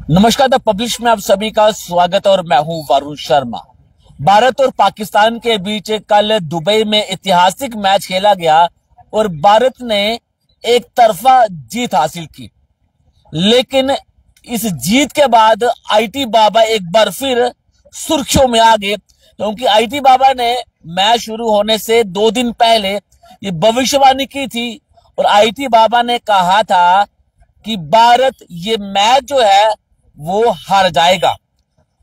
नमस्कार, the publish में आप सभी का स्वागत और मैं हूं वरुण शर्मा। भारत और पाकिस्तान के बीच कल दुबई में ऐतिहासिक मैच खेला गया और भारत ने एक तरफा जीत हासिल की। लेकिन इस जीत के बाद आईटी बाबा एक बार फिर सुर्खियों में आ गए, क्योंकि आईटी बाबा ने मैच शुरू होने से 2 दिन पहले ये भविष्यवाणी की थी और आईटी बाबा ने कहा था कि भारत ये मैच जो है वो हार जाएगा।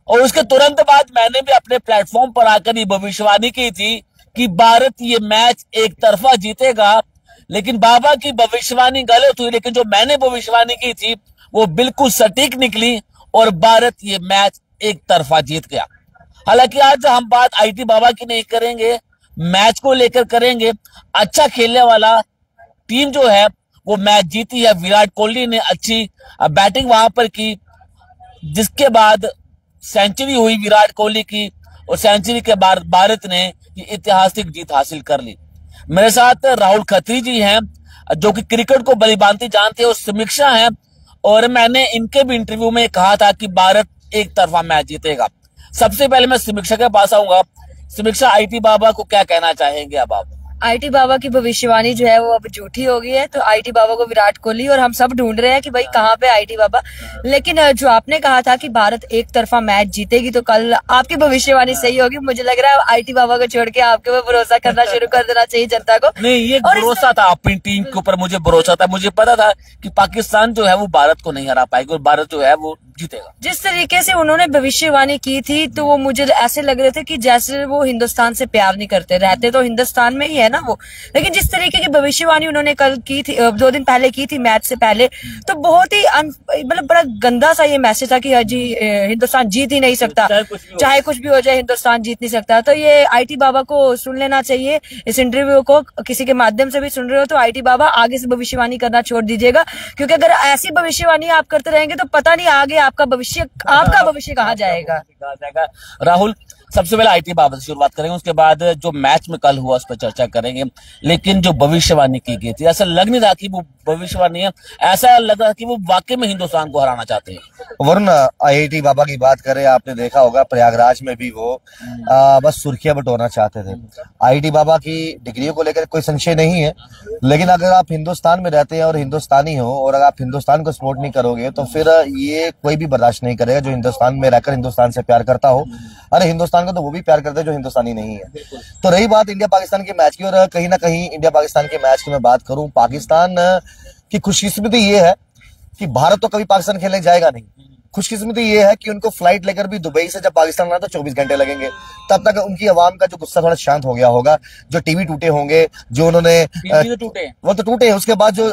और उसके तुरंत बाद मैंने भी अपने प्लेटफॉर्म पर आकर ये भविष्यवाणी की थी कि भारत ये मैच एक तरफा जीतेगा। लेकिन बाबा की भविष्यवाणी गलत हुई, लेकिन जो मैंने भविष्यवाणी की थी वो बिल्कुल सटीक निकली और भारत ये मैच एक तरफा जीत गया। हालांकि आज हम बात आईटी बाबा की नहीं करेंगे, मैच को लेकर करेंगे। अच्छा खेलने वाला टीम जो है वो मैच जीती है। विराट कोहली ने अच्छी बैटिंग वहां पर की, जिसके बाद सेंचुरी हुई विराट कोहली की और सेंचुरी के बाद भारत ने ये ऐतिहासिक जीत हासिल कर ली। मेरे साथ राहुल खत्री जी हैं जो कि क्रिकेट को भलीभांति जानते हैं और समीक्षा हैं, और मैंने इनके भी इंटरव्यू में कहा था कि भारत एक तरफा मैच जीतेगा। सबसे पहले मैं समीक्षा के पास आऊंगा। समीक्षा, आईटी बाबा को क्या कहना चाहेंगे अब आप? आईटी बाबा की भविष्यवाणी जो है वो अब झूठी हो गई है। तो आईटी बाबा को विराट कोहली और हम सब ढूंढ रहे हैं कि भाई कहाँ पे आईटी बाबा। लेकिन जो आपने कहा था कि भारत एक तरफा मैच जीतेगी, तो कल आपकी भविष्यवाणी सही होगी। मुझे लग रहा है आईटी बाबा को छोड़ के आपके ऊपर भरोसा करना शुरू कर देना चाहिए जनता को। नहीं, ये भरोसा था अपनी टीम के ऊपर, मुझे भरोसा था। मुझे पता था कि पाकिस्तान जो है वो भारत को नहीं हरा पाएगी और भारत जो है वो जीतेगा। जिस तरीके से उन्होंने भविष्यवाणी की थी तो वो मुझे ऐसे लग रहे थे कि जैसे वो हिंदुस्तान से प्यार नहीं करते, रहते तो हिंदुस्तान में ही है ना वो। लेकिन जिस तरीके की भविष्यवाणी उन्होंने कल की थी, 2 दिन पहले की थी मैच से पहले, तो बहुत ही मतलब बड़ा गंदा सा ये मैसेज था कि जी हिंदुस्तान जीत ही नहीं सकता, चाहे कुछ भी हो जाए हिंदुस्तान जीत नहीं सकता। तो ये आईटी बाबा को सुन लेना चाहिए। इस इंटरव्यू को किसी के माध्यम से भी सुन रहे हो तो आईटी बाबा आगे से भविष्यवाणी करना छोड़ दीजिएगा, क्योंकि अगर ऐसी भविष्यवाणी आप करते रहेंगे तो पता नहीं आगे आपका भविष्य कहाँ जाएगा। राहुल, सबसे पहले आईटी बाबा से शुरुआत करेंगे, उसके बाद जो मैच में कल हुआ उस पर चर्चा करेंगे। लेकिन जो भविष्यवाणी की गई थी, ऐसा लग नहीं रहा कि वो भविष्यवाणी है, ऐसा लग रहा कि वो वाकई में हिंदुस्तान को हराना चाहते हैं। वरुण, आईटी बाबा की बात करें, आपने देखा होगा प्रयागराज में भी वो बस सुर्खियां बटोरना चाहते थे। आईटी बाबा की डिग्रियों को लेकर कोई संशय नहीं है, लेकिन अगर आप हिंदुस्तान में रहते हैं और हिंदुस्तानी हो और अगर आप हिंदुस्तान को सपोर्ट नहीं करोगे तो फिर ये कोई भी बर्दाश्त नहीं करेगा जो हिंदुस्तान में रहकर हिंदुस्तान से प्यार करता हो। अरे हिंदुस्तान को तो वो भी प्यार करते हैं जो हिंदुस्तानी नहीं है। तो रही बात इंडिया पाकिस्तान के मैच की, और कहीं ना कहीं इंडिया पाकिस्तान के मैच की मैं बात करूं, पाकिस्तान की खुशकिस्मती ये है कि भारत तो कभी पाकिस्तान खेलने जाएगा नहीं। खुशकिस्मती ये है कि उनको फ्लाइट लेकर भी दुबई से जब पाकिस्तान आना तो 24 घंटे लगेंगे। तब तक उनकी आवाम का जो गुस्सा थोड़ा शांत हो गया होगा। जो टीवी टूटे होंगे, जो उन्होंने वो तो टूटे, उसके बाद जो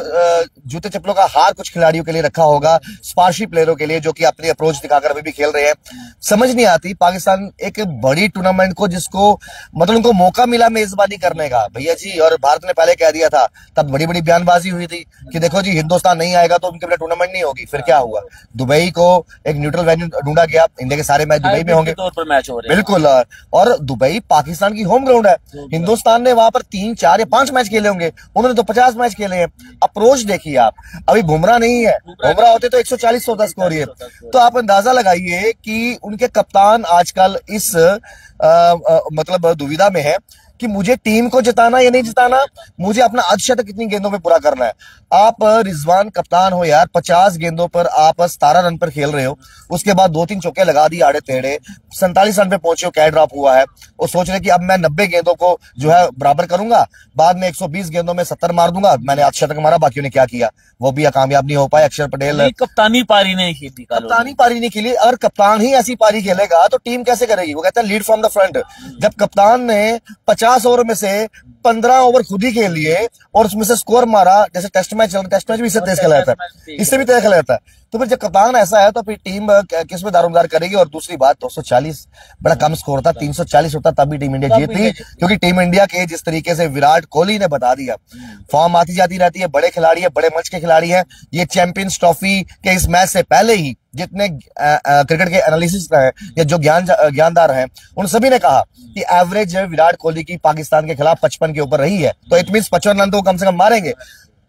जूते चप्पलों का हार कुछ खिलाड़ियों के लिए रखा होगा, स्पार्शी प्लेयरों के लिए जो कि अपनी अप्रोच दिखाकर अभी भी खेल रहे हैं। समझ नहीं आती पाकिस्तान एक बड़ी टूर्नामेंट को, जिसको मतलब उनको मौका मिला मेजबानी करने का, भैया जी, और भारत ने पहले कह दिया था, तब बड़ी बड़ी बयानबाजी हुई थी कि देखो जी हिंदुस्तान नहीं आएगा तो उनके लिए टूर्नामेंट नहीं होगी। फिर क्या हुआ? दुबई को एक न्यूट्रल वेन्यू ढूंढा गया। इंडिया के सारे मैच दुबई में होंगे, मैच हो रहे हैं। बिल्कुल। और दुबई पाकिस्तान की होम ग्राउंड है। हिंदुस्तान ने वहां पर 3, 4 या 5 मैच खेले होंगे, उन्होंने तो 50 मैच खेले हैं। अप्रोच देखिए आप, अभी बुमराह नहीं है, बुमराह होते तो 140 होता स्कोर ये। तो आप अंदाजा लगाइए कि उनके कप्तान आजकल इस मतलब दुविधा में है कि मुझे टीम को जिताना या नहीं जिताना, मुझे अपना अर्धशतक कितनी गेंदों में पूरा करना है। आप रिजवान कप्तान हो यार, 50 गेंदों पर आप 17 रन पर खेल रहे हो, उसके बाद 2-3 चौके लगा दिए आड़े टेढ़े, 47 रन पे पहुंचे हो, कैच ड्रॉप हुआ है, और सोच रहे कि अब मैं 90 गेंदों को जो है बराबर करूंगा, बाद में 120 गेंदों में 70 मार दूंगा। मैंने अर्धशतक मारा, बाकियों ने क्या किया वो भी कामयाब नहीं हो पाए। अक्षर पटेल कप्तानी पारी नहीं खेली, कप्तानी पारी नहीं खेली। अगर कप्तान ही ऐसी पारी खेलेगा तो टीम कैसे करेगी? वो कहता है लीड फ्रॉम द फ्रंट। जब कप्तान ने 50 ओवर में से 15 ओवर खुद ही खेल लिए और उसमें से स्कोर मारा, जैसे टेस्ट मैच चल रहा है, टेस्ट मैच भी इससे तेज खेला जाता है, इससे भी तेज खेला जाता है। तो फिर जब कप्तान ऐसा है तो फिर टीम किस में दारोमदार करेगी? और दूसरी बात, 240 बड़ा कम स्कोर था, 340 होता तब भी टीम इंडिया जीतती, क्योंकि टीम इंडिया के जिस तरीके से विराट कोहली ने बता दिया, फॉर्म आती जाती रहती है, बड़े खिलाड़ी है, बड़े मंच के खिलाड़ी है। ये चैंपियंस ट्रॉफी के इस मैच से पहले ही जितने क्रिकेट के एनालिसिस्ट हैं या जो ज्ञानदार हैं, उन सभी ने कहा कि एवरेज विराट कोहली की पाकिस्तान के खिलाफ 55 के ऊपर रही है। तो इट मींस 55 रन तो कम से कम मारेंगे।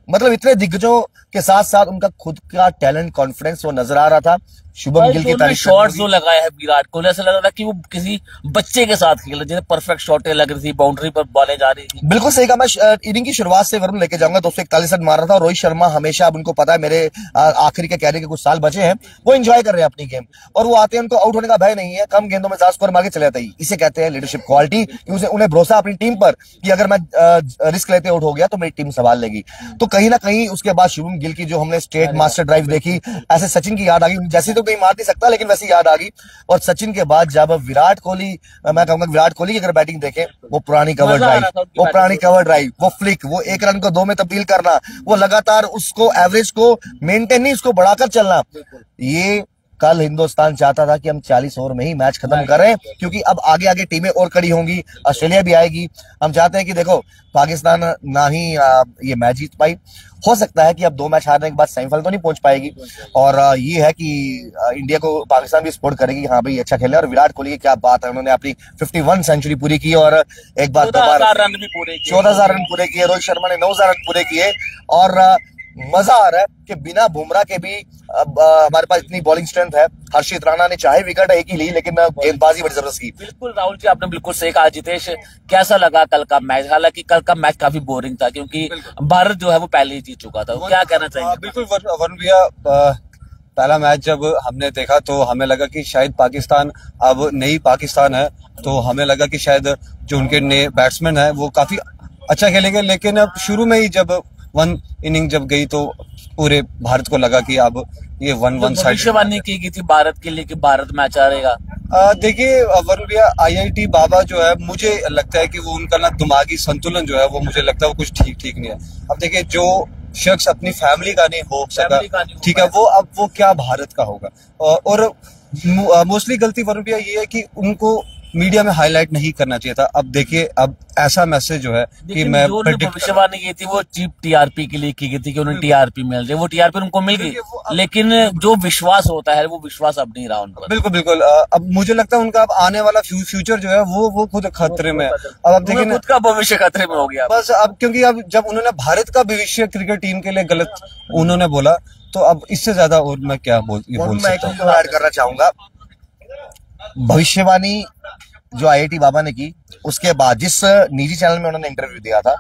मतलब इतने दिग्गजों के साथ साथ उनका खुद का टैलेंट, कॉन्फिडेंस वो नजर आ रहा था। शुभम गिल की तारीफ शॉट्स जो लगाया है विराट कोहली, ऐसा लग रहा था कि वो किसी बच्चे के साथ खेल रहे, जैसे परफेक्ट शॉटें लग रही थी, बाउंड्री पर बॉलें जा रही थी। बिल्कुल सही कहा। मैं इनिंग की शुरुआत से वरुण लेके जाऊंगा। 241 रन मार रहा था। रोहित शर्मा हमेशा, अब उनको पता है मेरे आखिरी के कैरियर के कुछ साल बचे हैं, वो एंजॉय कर रहे हैं अपनी गेम और वो आते हैं, उनको आउट होने का भय नहीं है। कम गेंदों में ज्यादा स्कोर मार के चले जाते हैं। इसे कहते हैं लीडरशिप क्वालिटी, कि उन्हें भरोसा अपनी टीम पर कि अगर मैं रिस्क लेते आउट हो गया तो मेरी टीम संभाल लेगी। तो कहीं ना कहीं उसके बाद शुभम गिल की जो हमने स्टेट मास्टर ड्राइव देखी, ऐसे सचिन की याद आ गई। जैसे तो कहीं मार नहीं सकता, लेकिन वैसी याद आ गई। और सचिन के बाद जब विराट कोहली, मैं कहूंगा विराट कोहली की अगर बैटिंग देखें, वो पुरानी कवर ड्राइव, वो फ्लिक, वो 1 रन को 2 में तब्दील करना, वो लगातार उसको एवरेज को मेंटेन नहीं, उसको बढ़ाकर चलना, ये कल हिंदुस्तान चाहता था कि हम 40 ओवर में ही मैच खत्म करें, क्योंकि अब आगे आगे टीमें और कड़ी होंगी, ऑस्ट्रेलिया भी आएगी। हम चाहते हैं कि देखो पाकिस्तान ना ही ये मैच जीत पाई, हो सकता है कि अब 2 मैच हारने के बाद सेमीफाइनल तो नहीं पहुंच पाएगी। और ये है कि इंडिया को पाकिस्तान भी सपोर्ट करेगी, हाँ भाई अच्छा खेले। और विराट कोहली की क्या बात है, उन्होंने अपनी 51 सेंचुरी पूरी की और एक बार 14,000 रन भी पूरे किए। 14,000 रन पूरे किए। रोहित शर्मा ने 9,000 रन पूरे किए। और मजा आ रहा है कि बिना बुमराह के भी अब हमारे पास इतनी बॉलिंग स्ट्रेंथ है। हर्षित राणा ने चाहे विकेट एक ही ली, लेकिन गेंदबाजी बड़ी जबरदस्त की। बिल्कुल राहुल जी, आपने बिल्कुल सही कहा। जितेश, कैसा लगा कल का मैच? हालांकि कल का मैच काफी बोरिंग था, क्योंकि भारत जो है वो पहले ही जीत चुका था। क्या कहना चाहिए? बिल्कुल वरुण भैया, पहला मैच जब हमने देखा तो हमें लगा कि शायद पाकिस्तान अब नई पाकिस्तान है, तो हमें लगा कि शायद जो उनके नए बैट्समैन है वो काफी अच्छा खेलेंगे। लेकिन अब शुरू में ही जब 1 इनिंग जब गई तो पूरे भारत को लगा कि अब ये 1-1 साइड। भविष्यवाणी की गई थी भारत के लिए कि भारत मैच हारेगा। देखिए वरुण भैया, IIT बाबा जो है, मुझे लगता है कि वो उनका ना दिमागी संतुलन जो है वो मुझे लगता है वो कुछ ठीक नहीं है। अब देखिए, जो शख्स अपनी फैमिली का नहीं हो सका, ठीक है, वो अब वो क्या भारत का होगा। और मोस्टली गलती वरुण भैया ये है कि उनको मीडिया में हाईलाइट नहीं करना चाहिए था। अब देखिए, अब ऐसा मैसेज जो है कि मैं भविष्यवाणी की थी वो चीप TRP के लिए की गई थी कि उन्हें TRP मिल रही है, वो TRP उनको मिल गई, लेकिन जो विश्वास होता है वो विश्वास अब नहीं रहा उन पर। बिल्कुल बिल्कुल। अब मुझे लगता है उनका अब आने वाला फ्यूचर जो है वो खुद खतरे में है। अब आप देखिए, खुद का भविष्य खतरे में हो गया बस। अब क्योंकि अब जब उन्होंने भारत का भविष्य क्रिकेट टीम के लिए गलत उन्होंने बोला, तो अब इससे ज्यादा और मैं क्या बोल सकता हूँ। ऐड करना चाहूंगा, भविष्यवाणी जो IIT बाबा ने की, उसके बाद जिस निजी चैनल में उन्होंने इंटरव्यू दिया था,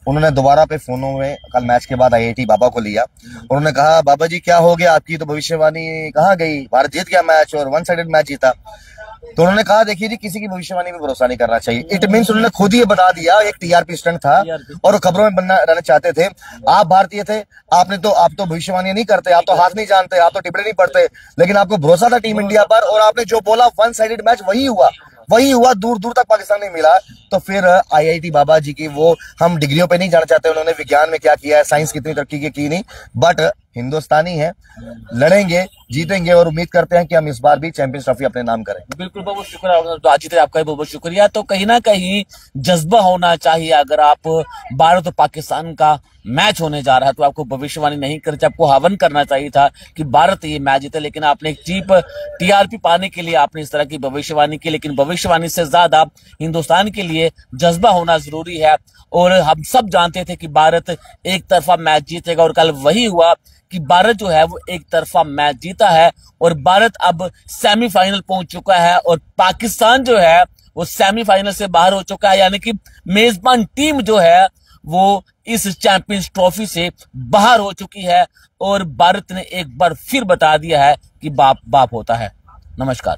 उन्होंने दोबारा पे फोनों में कल मैच के बाद IIT बाबा को लिया। उन्होंने कहा, बाबा जी क्या हो गया, आपकी तो भविष्यवाणी कहाँ गई, भारत जीत गया मैच और 1 साइडेड मैच जीता। तो उन्होंने कहा, देखिए जी, किसी की भविष्यवाणी में भरोसा नहीं करना चाहिए। इट मीन्स उन्होंने खुद ही बता दिया, एक TRP स्टंट था और खबरों में बनना रहना चाहते थे। आप भारतीय थे, आप तो भविष्यवाणी नहीं करते, आप तो हाथ नहीं जानते, आप तो टिप्पणी नहीं पढ़ते, लेकिन आपको भरोसा था टीम इंडिया पर और आपने जो बोला 1 साइडेड मैच वही हुआ, दूर दूर तक पाकिस्तान नहीं मिला। तो फिर IIT बाबा जी की वो हम डिग्रियों पे नहीं जाना चाहते, उन्होंने विज्ञान में क्या किया है, साइंस कितनी तरक्की की नहीं, बट हिंदुस्तानी है, लड़ेंगे, जीतेंगे और उम्मीद करते हैं कि हम इस बार भी चैंपियंस ट्रॉफी अपने नाम करें। बिल्कुल, बहुत शुक्रिया आजीत, आपका बहुत बहुत शुक्रिया। तो कहीं ना कहीं जज्बा होना चाहिए। अगर आप भारत और पाकिस्तान का मैच होने जा रहा है तो आपको भविष्यवाणी नहीं करनी चाहिए, आपको हवन करना चाहिए था कि भारत ये मैच जीते, लेकिन आपने एक चीप TRP पाने के लिए आपने इस तरह की भविष्यवाणी की। लेकिन भविष्यवाणी से ज्यादा हिंदुस्तान के लिए जज्बा होना जरूरी है और हम सब जानते थे कि भारत एक तरफा मैच जीतेगा और कल वही हुआ कि भारत जो है वो एक तरफा मैच जीता है और भारत अब सेमीफाइनल पहुंच चुका है और पाकिस्तान जो है वो सेमीफाइनल से बाहर हो चुका है, यानी कि मेजबान टीम जो है वो इस चैंपियंस ट्रॉफी से बाहर हो चुकी है और भारत ने एक बार फिर बता दिया है कि बाप बाप होता है। नमस्कार।